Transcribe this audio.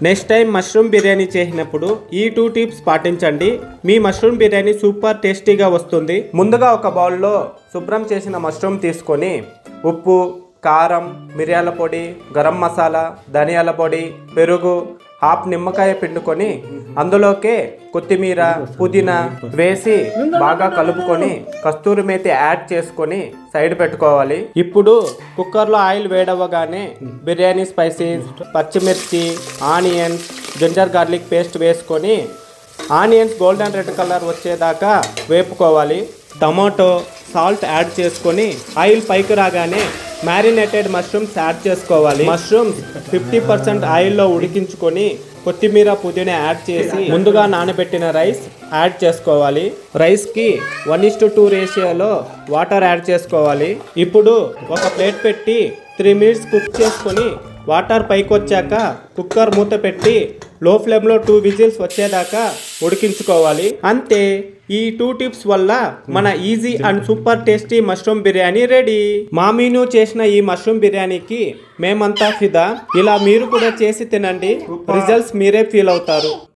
Next time mushroom biryani చేసినప్పుడు ఈ 2 tips పాటించండి. మీ మష్రూమ్ బిర్యానీ సూపర్ టేస్టీగా వస్తుంది. ముందుగా ఒక బౌల్లో శుభ్రం చేసిన మష్రూమ్ తీసుకొని ఉప్పు, కారం, మిరియాల పొడి, గరం మసాలా, ధనియాల పొడి, పెరుగు, హాఫ్ నిమ్మకాయ పిండుకొని అందులోకే కొత్తిమీర, పుదీనా వేసి బాగా కలుపుకొని కస్తూరి మేతి యాడ్ చేసుకొని సైడ్ పెట్టుకోవాలి. ఇప్పుడు కుక్కర్లో ఆయిల్ వేడవ్వగానే బిర్యానీ స్పైసెస్, పచ్చిమిర్చి, ఆనియన్స్, జింజర్ గార్లిక్ పేస్ట్ వేసుకొని ఆనియన్స్ గోల్డెన్ రెడ్ కలర్ వచ్చేదాకా వేపుకోవాలి. టమాటో, సాల్ట్ యాడ్ చేసుకొని ఆయిల్ పైకి రాగానే మ్యారినేటెడ్ మష్రూమ్స్ యాడ్ చేసుకోవాలి. మష్రూమ్స్ 50% ఆయిల్లో ఉడికించుకొని కొత్తిమీర, పుదీనా యాడ్ చేసి ముందుగా నానబెట్టిన రైస్ యాడ్ చేసుకోవాలి. రైస్కి 1:2 రేషియోలో వాటర్ యాడ్ చేసుకోవాలి. ఇప్పుడు ఒక ప్లేట్ పెట్టి 3 మినిట్స్ కుక్ చేసుకొని వాటర్ పైకి వచ్చాక కుక్కర్ మూత పెట్టి లో ఫ్లేమ్లో 2 విజిల్స్ వచ్చేదాకా ఉడికించుకోవాలి. అంతే, ఈ 2 టిప్స్ వల్ల మన easy and super tasty mushroom biryani ready. మా మీను చేసిన ఈ మష్రూమ్ బిర్యానీకి మేమంతా ఫిదా. ఇలా మీరు కూడా చేసి తినండి, రిజల్ట్స్ మీరే ఫీల్ అవుతారు.